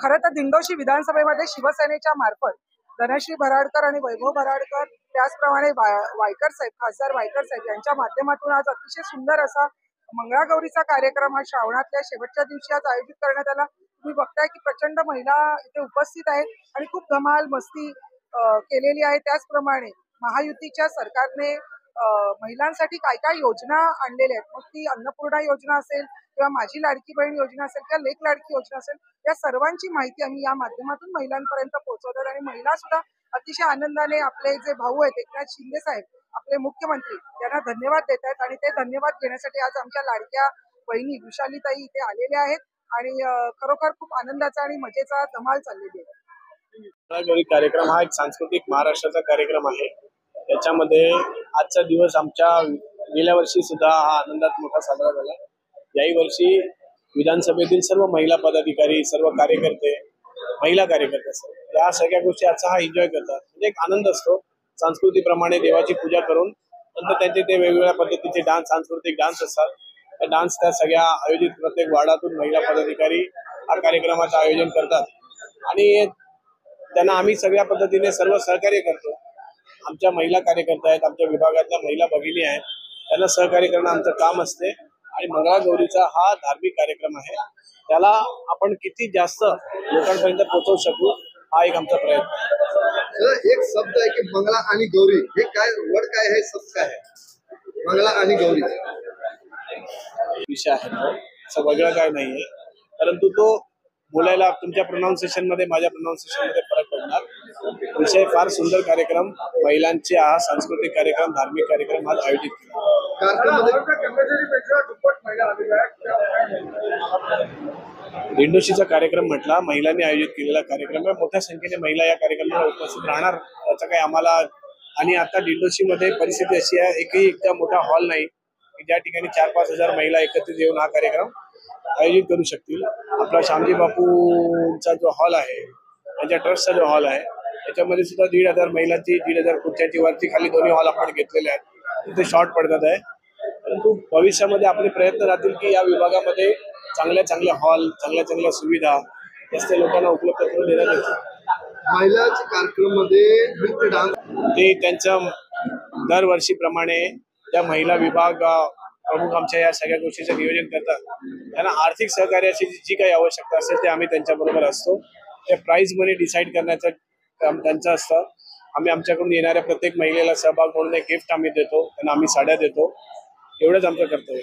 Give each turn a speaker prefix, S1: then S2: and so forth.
S1: खरं तर दिंडोशी विधानसभेमध्ये शिवसेनेच्या मार्फत धनश्री भराडकर आणि वैभव भराडकर, त्याचप्रमाणे वायकर साहेब, खासदार वायकर साहेब यांच्या माध्यमातून आज अतिशय सुंदर असा मंगळागौरीचा कार्यक्रम हा श्रावणातल्या शेवटच्या दिवशी आज आयोजित करण्यात आला. तुम्ही बघताय की प्रचंड महिला इथे उपस्थित आहेत आणि खूप धमाल मस्ती केलेली आहे. त्याचप्रमाणे महायुतीच्या सरकारने महिलांसाठी काय काय योजना आणलेल्या आहेत, मग ती अन्नपूर्णा योजना असेल किंवा माझी लाडकी बहीण योजना असेल किंवा लेक लाडकी योजना असेल, या सर्वांची माहिती आम्ही या माध्यमातून महिलांपर्यंत पोहोचवतात आणि महिला सुद्धा अतिशय आनंदाने आपले जे भाऊ आहेत एकनाथ शिंदे साहेब, आपले मुख्यमंत्री, यांना धन्यवाद देत आहेत आणि ते धन्यवाद घेण्यासाठी आज आमच्या लाडक्या बहिणी विशालीताई इथे आलेल्या आहेत आणि खरोखर खूप आनंदाचा आणि मजेचा धमाल चाललेली आहे.
S2: मंगळागौरी कार्यक्रम हा एक सांस्कृतिक महाराष्ट्राचा कार्यक्रम आहे. त्याच्यामध्ये आजचा दिवस आमच्या गेल्या वर्षी सुद्धा हा आनंदात मोठा साजरा झाला. याही वर्षी विधानसभेतील सर्व महिला पदाधिकारी, सर्व कार्यकर्ते, महिला कार्यकर्ते असतात, या सगळ्या गोष्टी आजचा हा एन्जॉय करतात. म्हणजे एक आनंद असतो. संस्कृतीप्रमाणे देवाची पूजा करून नंतर त्यांचे ते वेगवेगळ्या पद्धतीचे डान्स, सांस्कृतिक डान्स असतात. त्या डान्स त्या सगळ्या आयोजित प्रत्येक वार्डातून महिला पदाधिकारी हा कार्यक्रमाचं आयोजन करतात आणि त्यांना आम्ही सगळ्या पद्धतीने सर्व सहकार्य करतो. आमच्या महिला कार्यकर्त्या आहेत, आमच्या विभागातल्या महिला भगिनी आहेत, त्यांना सहकार्य करणं आमचं काम असते. आणि मंगळागौरीचा हा धार्मिक कार्यक्रम आहे, त्याला आपण किती जास्त लोकांपर्यंत पोहोचवू शकू हा एक आमचा प्रयत्न आहे.
S3: एक शब्द आहे की मंगळा आणि गौरी, हे काय वर्ड काय आहे, शब्द काय आहे मंगळा आणि गौरी
S2: विषय आहे तो, असं वेगळं काय नाहीये, परंतु तो बोलायला तुमच्या प्रोनाउन्सिएशन मध्ये माझ्या प्रोनाउन्सिएशन मध्ये फरक पडणार. विषय फार सुंदर कार्यक्रम, महिलांचे हा सांस्कृतिक कार्यक्रम, धार्मिक कार्यक्रम आज आयोजित केला. दिंडोशीचा कार्यक्रम म्हटला, महिलांनी आयोजित केलेला कार्यक्रम आहे. मोठ्या संख्येने महिला या कार्यक्रमाला उपस्थित राहणार याचा काही आम्हाला, आणि आता दिंडोशी मध्ये परिस्थिती अशी आहे, एकही इतका मोठा हॉल नाही की ज्या ठिकाणी 4-5 हजार महिला एकत्रित येऊन हा कार्यक्रम आयोजित करू शकतील. आपला श्यामजी बापूंचा जो हॉल आहे, त्यांच्या ट्रस्टचा जो हॉल आहे, त्याच्यामध्ये सुद्धा 1,500 महिलांची, 1,500 खुर्च्यांची वरती खाली दोन्ही हॉल आपण घेतलेले आहेत. तिथे शॉर्ट पडतात आहे, परंतु भविष्यामध्ये आपले प्रयत्न राहतील की या विभागामध्ये चांगल्या हॉल, चांगल्या सुविधा जास्त लोकांना उपलब्ध करून देण्यात येतील.
S3: महिलांच्या कार्यक्रमामध्ये
S2: ते त्यांच्या दरवर्षीप्रमाणे त्या महिला विभाग प्रमुख आमच्या या सगळ्या गोष्टीचं नियोजन करतात. त्यांना आर्थिक सहकार्याची जी काही आवश्यकता असेल ते आम्ही त्यांच्याबरोबर असतो. ते प्राइज मनी डिसाईड करण्याचं काम त्यांचं असतं. आम्ही आमच्याकडून येणाऱ्या प्रत्येक महिलेला सहभाग म्हणून एक गिफ्ट आम्ही देतो, त्यांना आम्ही साड्या देतो. एवढंच आमचं कर्तव्य.